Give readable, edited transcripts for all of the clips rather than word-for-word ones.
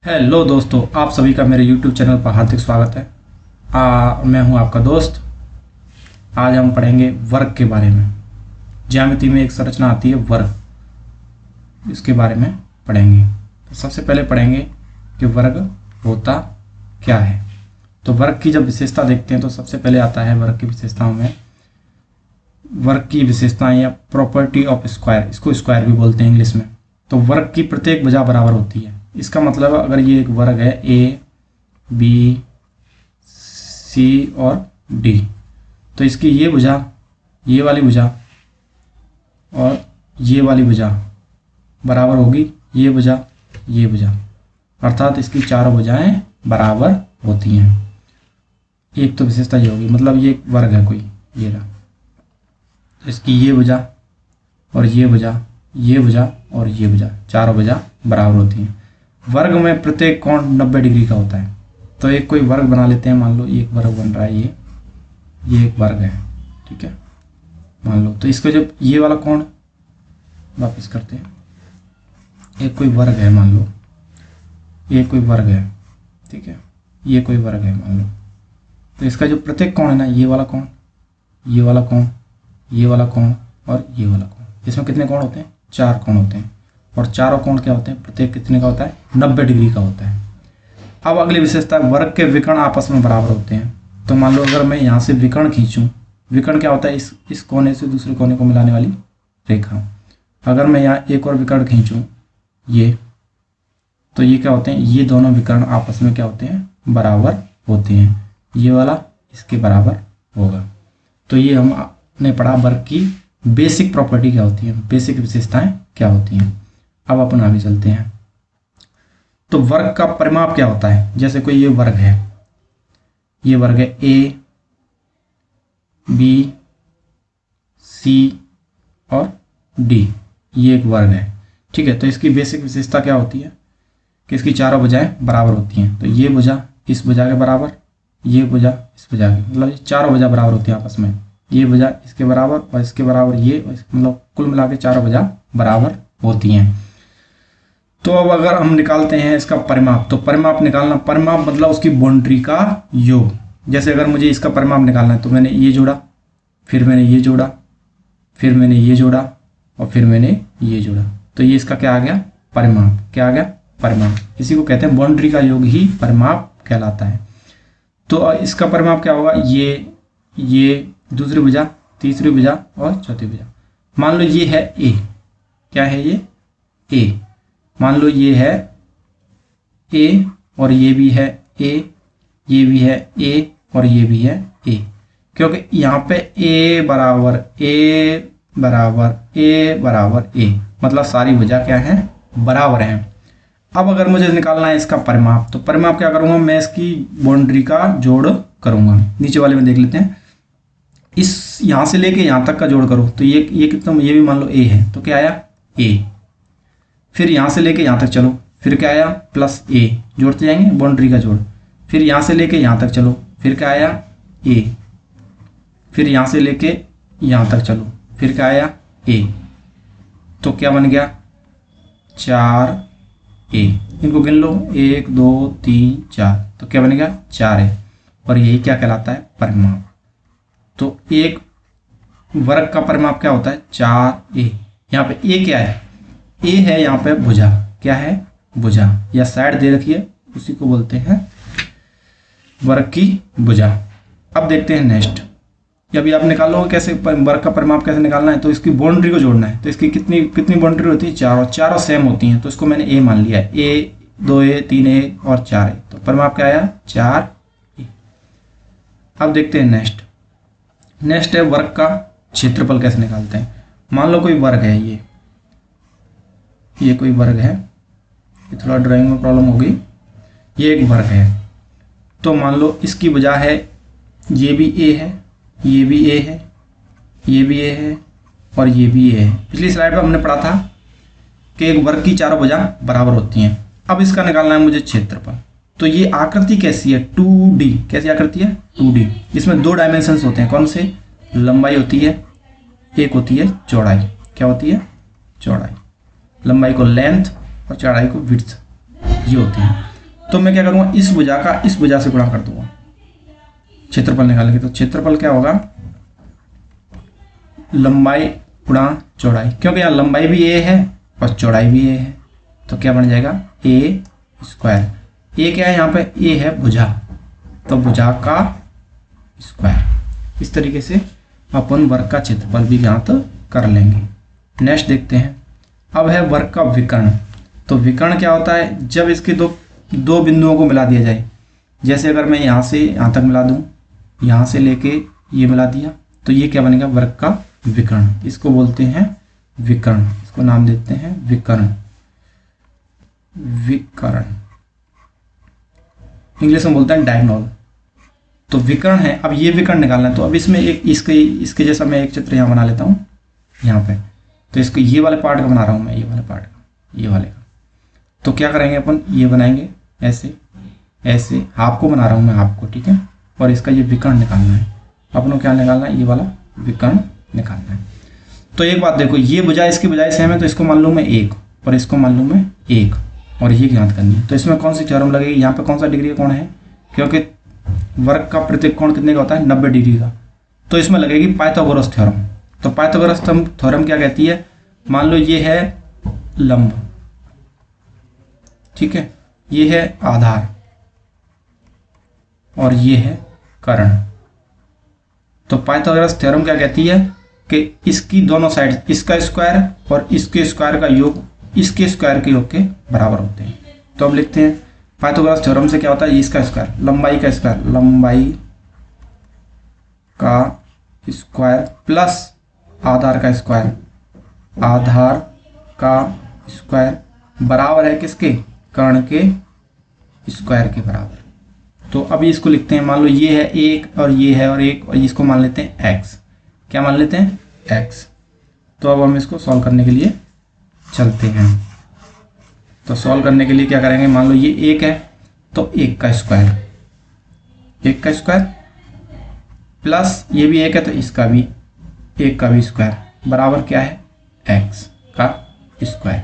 Hello दोस्तों, आप सभी का मेरे YouTube चैनल पर हार्दिक स्वागत है। मैं हूं आपका दोस्त। आज हम पढ़ेंगे वर्ग के बारे में। ज्यामिति में एक संरचना आती है वर्ग, इसके बारे में पढ़ेंगे। तो सबसे पहले पढ़ेंगे कि वर्ग होता क्या है। तो वर्ग की जब विशेषता देखते हैं तो सबसे पहले आता है वर्ग की विशेषताओं में वर्ग की विशेषताएं या प्रॉपर्टी ऑफ स्क्वायर, इसको स्क्वायर भी बोलते हैं इंग्लिश में। तो वर्ग की प्रत्येक भुजा बराबर होती है। इसका मतलब अगर ये एक वर्ग है ए बी सी और डी, तो इसकी ये भुजा, ये वाली भुजा और ये वाली भुजा बराबर होगी ये भुजा, ये भुजा, अर्थात इसकी चारों भुजाएं बराबर होती हैं। एक तो विशेषता ये होगी, मतलब ये एक वर्ग है कोई, ये रहा, इसकी ये भुजा और ये भुजा, ये भुजा और ये भुजा, चारों भुजा बराबर होती हैं। वर्ग में प्रत्येक कोण 90 डिग्री का होता है। तो एक कोई वर्ग बना लेते हैं, मान लो एक वर्ग बन रहा है, ये एक वर्ग है, ठीक है, मान लो। तो इसको जब ये वाला कोण वापस करते हैं, एक कोई वर्ग है, मान लो ये कोई वर्ग है, ठीक है, ये कोई वर्ग है मान लो। तो इसका जो प्रत्येक कोण है ना, ये वाला कोण, ये वाला कोण, ये वाला कोण और ये वाला कोण, इसमें कितने कोण होते हैं? 4 कोण होते हैं। और चारों कोण क्या होते हैं? प्रत्येक कितने का होता है? 90 डिग्री का होता है। अब अगली विशेषता, वर्ग के विकर्ण आपस में बराबर होते हैं। तो मान लो अगर मैं यहाँ से विकर्ण खींचूं, विकर्ण क्या होता है? इस कोने से दूसरे कोने को मिलाने वाली रेखा। अगर मैं यहाँ एक और विकर्ण खींचूं, ये, तो ये क्या होते हैं? ये दोनों विकर्ण आपस में क्या होते हैं? बराबर होते हैं। ये वाला इसके बराबर होगा। तो ये हमने पढ़ा वर्ग की बेसिक प्रॉपर्टी क्या होती है, बेसिक विशेषताएं क्या होती हैं। अब अपन आगे चलते हैं। तो वर्ग का परिमाप क्या होता है? जैसे कोई ये वर्ग है, ये वर्ग है ए बी सी और डी, ये एक वर्ग है, ठीक है। तो इसकी बेसिक विशेषता क्या होती है कि इसकी चारों भुजाएं बराबर होती हैं। तो ये भुजा इस भुजा के बराबर, ये भुजा इस भुजा के, मतलब चारों भुजा बराबर होती है आपस में। ये भुजा इसके बराबर और इसके बराबर, ये मतलब कुल मिला के चारों भुजा बराबर होती हैं। तो अब अगर हम निकालते हैं इसका परिमाप, तो परिमाप निकालना, परिमाप मतलब उसकी बाउंड्री का योग। जैसे अगर मुझे इसका परिमाप निकालना है तो मैंने ये जोड़ा, फिर मैंने ये जोड़ा, फिर मैंने ये जोड़ा और फिर मैंने ये जोड़ा, तो ये इसका क्या आ गया? परिमाप। क्या आ गया? परिमाप। इसी को कहते हैं बाउंड्री का योग ही परिमाप कहलाता है। तो इसका परिमाप क्या होगा? ये दूसरी भुजा, तीसरी भुजा और चौथी भुजा। मान लो ये है ए, क्या है ये? ए। मान लो ये है ए और ये भी है ए, ये भी है ए और ये भी है ए, क्योंकि यहाँ पे ए बराबर ए बराबर ए बराबर ए, मतलब सारी भुजा क्या है? बराबर हैं। अब अगर मुझे निकालना है इसका परिमाप, तो परिमाप क्या करूंगा? मैं इसकी बाउंड्री का जोड़ करूंगा। नीचे वाले में देख लेते हैं, इस यहाँ से लेके यहाँ तक का जोड़ करो, तो ये कितना? ये भी मान लो ए है, तो क्या आया? ए। फिर यहाँ से लेके यहाँ तक चलो, फिर क्या आया? प्लस ए, जोड़ते जाएंगे, बाउंड्री का जोड़। फिर यहाँ से लेके यहाँ तक चलो, फिर क्या आया? ए। फिर यहाँ से लेके यहाँ तक चलो, फिर क्या आया? ए। तो क्या बन गया? 4 ए। इनको गिन लो, 1 2 3 4, तो क्या बन गया? 4 है। और यही क्या कहलाता है? परिमाप। तो एक वर्ग का परिमाप क्या होता है? 4 ए। यहाँ पे ए क्या है? ए है यहाँ पे भुजा, क्या है? भुजा, या साइड दे रखी है, उसी को बोलते हैं वर्ग की भुजा। अब देखते हैं नेक्स्ट। अभी आप निकालोगे कैसे वर्ग का परिमाप कैसे निकालना है? तो इसकी बाउंड्री को जोड़ना है। तो इसकी कितनी बाउंड्री होती है? चारों सेम होती हैं। तो इसको मैंने ए मान लिया है, ए 2a 3a और 4a, तो परिमाप क्या आया? 4a। अब देखते हैं नेक्स्ट है वर्ग का क्षेत्रफल कैसे निकालते हैं। मान लो कोई वर्ग है, ये कोई वर्ग है, ये थोड़ा ड्राइंग में प्रॉब्लम होगी। ये एक वर्ग है, तो मान लो इसकी भुजा है, ये भी ए है, ये भी ए है, ये भी ए है और ये भी ए है। पिछली स्लाइड में हमने पढ़ा था कि एक वर्ग की चारों भुजा बराबर होती हैं। अब इसका निकालना है मुझे क्षेत्रफल। तो ये आकृति कैसी है? 2D। कैसी आकृति है? 2D। इसमें 2 डायमेंशंस होते हैं। कौन से? लंबाई होती है, एक होती है चौड़ाई। क्या होती है? चौड़ाई। लंबाई को लेंथ और चौड़ाई को विड्थ, ये होते हैं। तो मैं क्या करूँगा, इस भुजा का इस भुजा से गुणा कर दूंगा क्षेत्रफल निकालेंगे। तो क्षेत्रफल क्या होगा, लंबाई गुणा चौड़ाई, क्योंकि यहाँ लंबाई भी ए है और चौड़ाई भी ए है, तो क्या बन जाएगा ए स्क्वायर। ए क्या है यहाँ पे, ए है भुजा, तो भुजा का स्क्वायर। इस तरीके से अपन वर्ग का क्षेत्रफल भी ज्ञात कर लेंगे। नेक्स्ट देखते हैं, अब है वर्ग का विकर्ण। तो विकर्ण क्या होता है, जब इसके दो बिंदुओं को मिला दिया जाए। जैसे अगर मैं यहाँ से यहाँ तक मिला दूँ, यहाँ से लेके ये मिला दिया, तो ये क्या बनेगा, वर्ग का विकर्ण। इसको बोलते हैं विकर्ण, इसको नाम देते हैं विकर्ण। विकर्ण इंग्लिश में बोलते हैं डायगोनल। तो विकर्ण है, अब ये विकर्ण निकालना है। तो अब इसमें एक इसके जैसा मैं एक चित्र यहाँ बना लेता हूँ यहाँ पे। तो इसको ये वाले पार्ट का बना रहा हूँ मैं, ये वाले पार्ट का, ये वाले का। तो क्या करेंगे अपन, ये बनाएंगे ऐसे ऐसे, हाफ को बना रहा हूँ मैं, हाफ को, ठीक है। और इसका ये विकर्ण निकालना है, अपन को क्या निकालना है, ये वाला विकर्ण निकालना है। तो एक बात देखो, ये भुजा इसकी भुजाएं सेम है, तो इसको मान लूँ मैं 1 और इसको मान लूँ मैं 1, और ये ज्ञात करनी है। तो इसमें कौन सी थ्योरम लगेगी, यहाँ पे कौन सा डिग्री का कोण है, क्योंकि वर्ग का प्रत्येक कोण कितने का होता है, 90 डिग्री का। तो इसमें लगेगी पाइथागोरस थ्योरम। तो पाइथागोरस थ्योरम क्या कहती है, मान लो ये है लंब, ठीक है, ये है आधार और ये है कर्ण। तो पाइथागोरस थ्योरम क्या कहती है कि इसकी दोनों साइड, इसका स्क्वायर और इसके स्क्वायर का योग इसके स्क्वायर के योग के बराबर होते हैं। तो अब लिखते हैं पाइथागोरस थ्योरम से क्या होता है, इसका स्क्वायर, लंबाई का स्क्वायर, लंबाई का स्क्वायर प्लस आधार का स्क्वायर, आधार का स्क्वायर बराबर है किसके, कर्ण के स्क्वायर के बराबर। तो अभी इसको लिखते हैं, मान लो ये है 1 और ये है और 1, और इसको मान लेते हैं x। क्या मान लेते हैं, x। तो अब हम इसको सॉल्व करने के लिए चलते हैं। तो सॉल्व करने के लिए क्या करेंगे, मान लो ये 1 है, तो 1 का स्क्वायर, 1 का स्क्वायर प्लस ये भी 1 है, तो इसका भी 1 का भी स्क्वायर बराबर क्या है, x का स्क्वायर।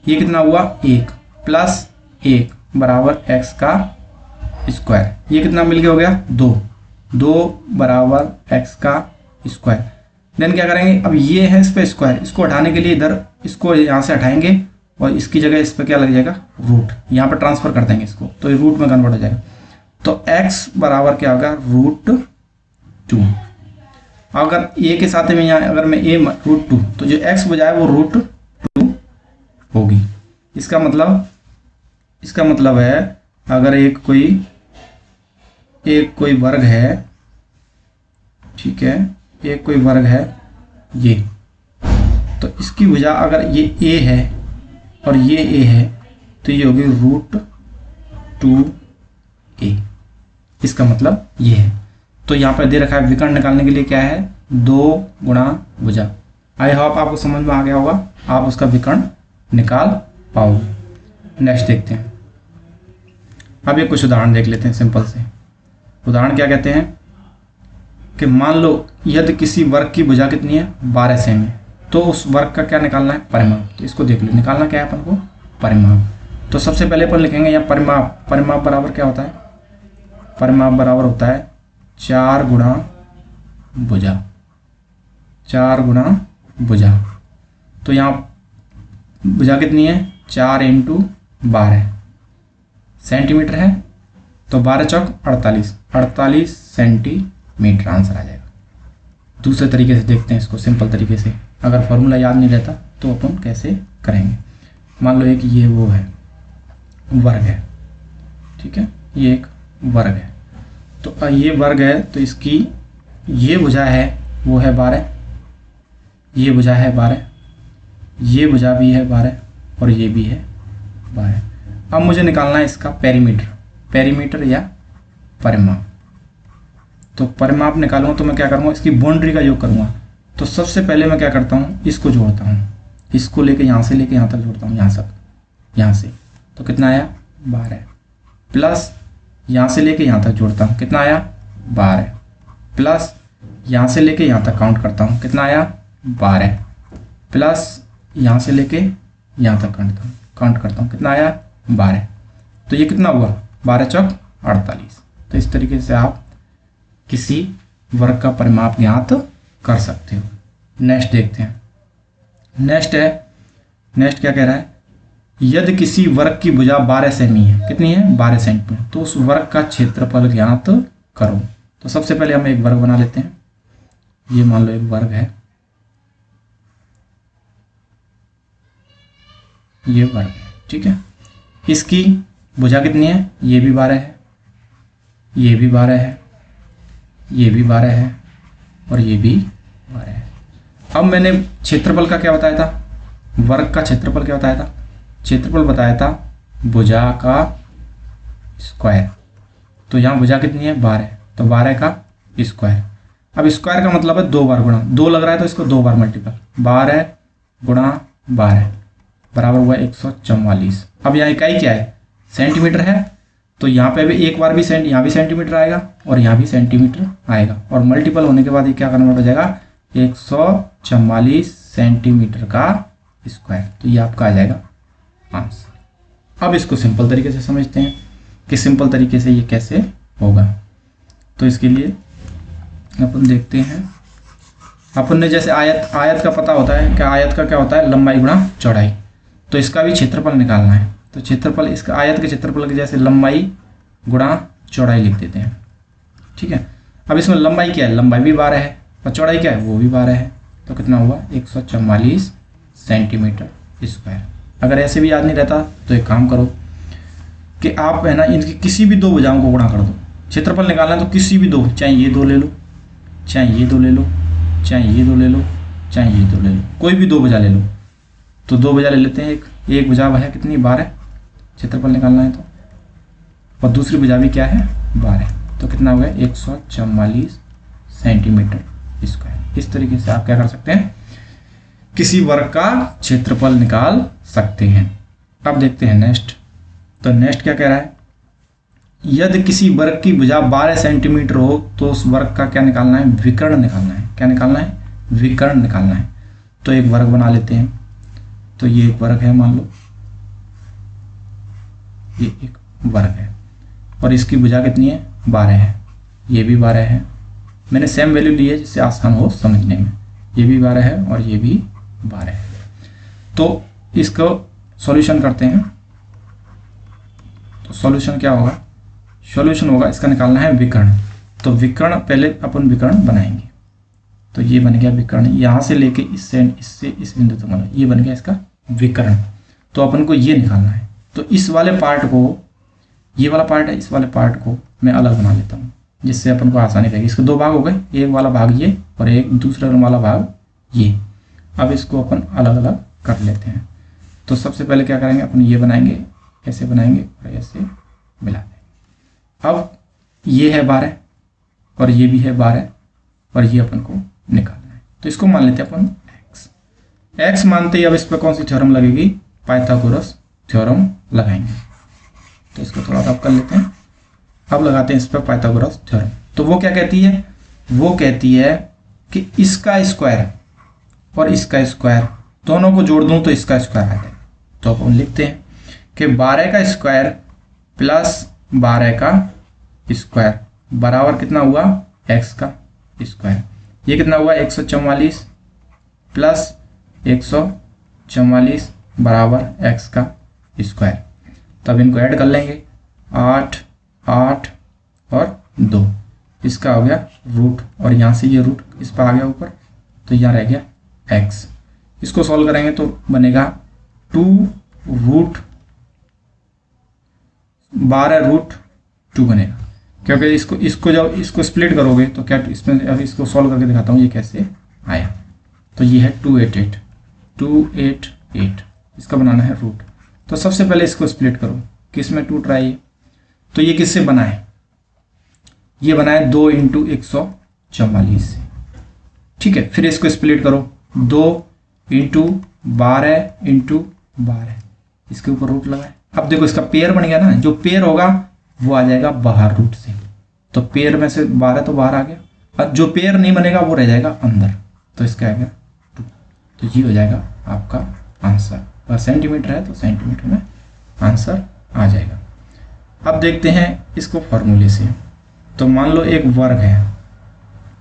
ये कितना हुआ, 1 प्लस 1 बराबर x का स्क्वायर। ये कितना मिलके हो गया, 2 बराबर x का स्क्वायर। देन क्या करेंगे, अब ये है इस पे स्क्वायर, इसको हटाने के लिए इधर इसको यहाँ से हटाएंगे और इसकी जगह इस पे क्या लग जाएगा, रूट, यहाँ पे ट्रांसफर कर देंगे इसको, तो ये रूट में कन्वर्ट हो जाएगा। तो x बराबर क्या होगा, √2। अगर a के साथ में यहाँ अगर मैं a √2, तो जो x बजाय वो √2 होगी। इसका मतलब है अगर एक कोई वर्ग है, ठीक है, एक कोई वर्ग है ये, तो इसकी भुजा अगर ये a है और ये a है, तो ये होगी √2a। इसका मतलब ये है। तो यहाँ पर दे रखा है विकर्ण निकालने के लिए क्या है, 2 गुणा भुजा। आई होप आपको समझ में आ गया होगा, आप उसका विकर्ण निकाल पाओगे। नेक्स्ट देखते हैं, अब ये कुछ उदाहरण देख लेते हैं सिंपल से। उदाहरण क्या कहते हैं कि मान लो यदि किसी वर्ग की भुजा कितनी है, 12 सेमी है, तो उस वर्ग का क्या निकालना है, परिमाप। तो इसको देख लो, निकालना क्या है अपन को, परिमाप। तो सबसे पहले अपन लिखेंगे यहाँ परिमाप। परिमाप बराबर क्या होता है, परिमाप बराबर होता है 4 गुणा भुजा, 4 गुणा भुजा। तो यहाँ भुजा कितनी है, 4 × 12 सेंटीमीटर है, तो 12 चौक 48 सेंटीमीटर आंसर आ जाएगा। दूसरे तरीके से देखते हैं इसको, सिंपल तरीके से। अगर फॉर्मूला याद नहीं रहता तो अपन कैसे करेंगे। मान लो एक ये वो है, वर्ग है, ठीक है, ये एक वर्ग है। तो ये वर्ग है, तो इसकी ये भुजा है वो है 12, ये भुजा है 12, ये भुजा भी है 12 और ये भी है 12। अब मुझे निकालना है इसका पेरीमीटर या परिमाप। तो परिमाप निकालूंगा तो मैं क्या करूँगा, इसकी बाउंड्री का योग करूँगा। तो सबसे पहले मैं क्या करता हूँ, इसको जोड़ता हूँ, इसको लेके यहाँ से लेके यहाँ तक जोड़ता हूँ, यहाँ से। तो कितना आया, 12 प्लस यहाँ से लेके यहाँ तक जोड़ता हूँ, कितना आया, 12 प्लस यहाँ से लेके यहाँ तक काउंट करता हूँ, कितना आया, 12 प्लस यहाँ से लेके यहाँ तक काउंट करता हूँ, कितना आया, 12। तो ये कितना हुआ, 12 चौक 48। तो इस तरीके से आप किसी वर्ग का परिमाप ज्ञात कर सकते हो। नेक्स्ट देखते हैं। नेक्स्ट क्या कह रहा है, यदि किसी वर्ग की भुजा 12 सेमी है, कितनी है 12 सेंटीमीटर, तो उस वर्ग का क्षेत्रफल ज्ञात करो। तो सबसे पहले हम एक वर्ग बना लेते हैं। ये मान लो एक वर्ग है, ये वर्ग है, ठीक है। इसकी भुजा कितनी है, ये भी 12 है, ये भी 12 है, ये भी 12 है और ये भी 12 है। अब मैंने क्षेत्रफल का क्या बताया था, वर्ग का क्षेत्रफल क्या बताया था, क्षेत्रफल बताया था भुजा का स्क्वायर। तो यहाँ भुजा कितनी है 12, तो 12 का स्क्वायर। अब स्क्वायर का मतलब है 2 बार गुणा, 2 लग रहा है तो इसको 2 बार मल्टीपल, 12 गुणा 12 बराबर हुआ 144। अब यहाँ इकाई क्या है, सेंटीमीटर है, तो यहाँ पे भी एक बार भी यहाँ भी सेंटीमीटर आएगा और यहाँ भी सेंटीमीटर आएगा, और मल्टीपल होने के बाद ये क्या करना पड़ जाएगा 144 सेंटीमीटर का स्क्वायर। तो ये आपका आ जाएगा आंसर। अब इसको सिंपल तरीके से समझते हैं कि सिंपल तरीके से ये कैसे होगा। तो इसके लिए अपन देखते हैं, अपन ने जैसे आयत का पता होता है कि आयत का क्या होता है, लंबाई गुणा चौड़ाई। तो इसका भी क्षेत्रफल निकालना है, तो क्षेत्रफल इसका आयत के क्षेत्रफल की जैसे लंबाई गुणा चौड़ाई लिख देते हैं, ठीक है। अब इसमें लंबाई क्या है, लंबाई भी 12 है और चौड़ाई क्या है, वो भी 12 है। तो कितना हुआ 144 सेंटीमीटर स्क्वायर। अगर ऐसे भी याद नहीं रहता तो एक काम करो कि आप है ना इनकी किसी भी 2 भुजाओं को गुणा कर दो। क्षेत्रफल निकालना है तो किसी भी 2, चाहे ये 2 ले लो, चाहे ये 2 ले लो, चाहे ये 2 ले लो, चाहे ये 2 ले लो, कोई भी 2 भुजा ले लो। तो 2 भुजा ले लेते हैं, एक भुजा है कितनी 12, क्षेत्रफल निकालना है तो, और दूसरी भुजा भी क्या है 12। तो कितना हो गया 144 सेंटीमीटर स्क्वायर। इस तरीके से आप क्या कर सकते हैं, किसी वर्ग का क्षेत्रफल निकाल सकते हैं। अब देखते हैं नेक्स्ट। तो नेक्स्ट क्या कह रहा है, यदि किसी वर्ग की भुजा 12 सेंटीमीटर हो तो उस वर्ग का क्या निकालना है, विकर्ण निकालना है। क्या निकालना है, विकर्ण निकालना है। तो एक वर्ग बना लेते हैं। तो ये एक वर्ग है, मान लो ये एक वर्ग है और इसकी भुजा कितनी है 12 है, ये भी 12 है। मैंने सेम वैल्यू ली है जिससे आसान हो समझने में। ये भी 12 है और ये भी 12 है। तो इसको सॉल्यूशन करते हैं। तो सॉल्यूशन क्या होगा, सॉल्यूशन होगा इसका निकालना है विकर्ण। तो विकर्ण पहले अपन विकर्ण बनाएंगे। तो ये बन गया विकर्ण, यहाँ से लेके इससे इस बिंदु तक बना, ये बन गया इसका विकर्ण। तो अपन को ये निकालना है। तो इस वाले पार्ट को, ये वाला पार्ट है, इस वाले पार्ट को मैं अलग बना लेता हूँ जिससे अपन को आसानी रहेगी। इसके 2 भाग हो गए, एक वाला भाग ये और एक दूसरा वाला भाग ये। अब इसको अपन अलग अलग कर लेते हैं। तो सबसे पहले क्या करेंगे, अपन ये बनाएंगे, ऐसे बनाएंगे और ऐसे मिला देंगे। अब ये है 12 और ये भी है 12 और ये अपन को निकालना है। तो इसको मान लेते हैं अपन x मानते ही अब इस पर कौन सी थ्योरम लगेगी, पाइथागोरस थ्योरम लगाएंगे। तो इसको थोड़ा रब कर लेते हैं। अब लगाते हैं इस पर पाइथागोरस थ्योरम। तो वो क्या कहती है, वो कहती है कि इसका स्क्वायर और इसका स्क्वायर दोनों को जोड़ दूं तो इसका स्क्वायर आ जाएगा। तो अपन लिखते हैं कि 12 का स्क्वायर प्लस 12 का स्क्वायर बराबर कितना हुआ x का स्क्वायर। ये कितना हुआ 144 प्लस 144 बराबर x का स्क्वायर। तब इनको ऐड कर लेंगे, 8 8 और 2, इसका हो गया रूट, और यहाँ से ये रूट इस पर आ गया ऊपर, तो यहाँ रह गया x। इसको सॉल्व करेंगे तो बनेगा 2 रूट 12 रूट 2 बनेगा, क्योंकि इसको जब इसको स्प्लिट करोगे तो क्या इसमें, अब इसको सॉल्व करके दिखाता हूँ ये कैसे आया। तो ये है 288 इसका बनाना है रूट। तो सबसे पहले इसको स्प्लिट करो, किस में टूट रहा है ये, तो ये किससे बना है, ये बना है 2 × 144 से, ठीक है। फिर इसको स्प्लिट करो, 2 × 12 × 12, इसके ऊपर रूट लगाए। अब देखो इसका पेयर बन गया ना, जो पेयर होगा वो आ जाएगा बाहर रूट से। तो पेयर में से 12 तो बाहर आ गया, और जो पेयर नहीं बनेगा वो रह जाएगा अंदर। तो इसका आ गया 2। तो ये हो जाएगा आपका आंसर। और सेंटीमीटर है तो सेंटीमीटर में आंसर आ जाएगा। अब देखते हैं इसको फॉर्मूले से। तो मान लो एक वर्ग है,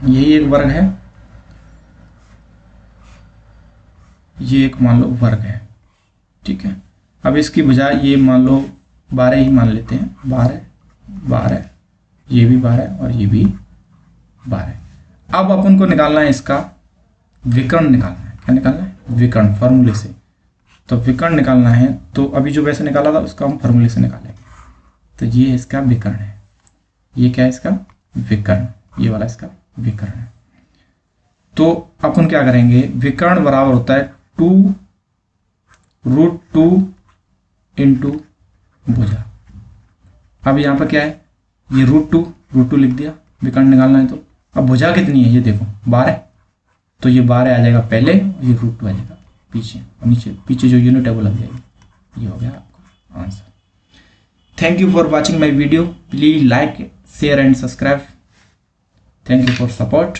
यही एक वर्ग है, ये एक मान लो वर्ग है, ठीक है। अब इसकी बजाय ये मान लो 12 ही मान लेते हैं, 12 12, ये भी 12 और ये भी 12। अब अपन को निकालना है इसका विकर्ण निकालना है। क्या निकालना है? विकर्ण, फॉर्मूले से। तो विकर्ण निकालना है, तो अभी जो वैसे निकाला था उसका हम फॉर्मूले से निकालेंगे। तो ये इसका विकर्ण है, ये क्या है इसका विकर्ण, ये वाला इसका विकर्ण है। तो अपन क्या करेंगे, विकर्ण बराबर होता है 2√2 इंटू भुजा। अब यहाँ पर क्या है, ये √2 लिख दिया, विकर्ण निकालना है। तो अब भुजा कितनी है, ये देखो 12, तो ये 12 आ जाएगा पहले और ये √2 आ जाएगा पीछे, और नीचे पीछे जो यूनिट है वो लग जाएगी। ये हो गया आपका answer. Thank you for watching my video. Please like, share and subscribe. Thank you for support.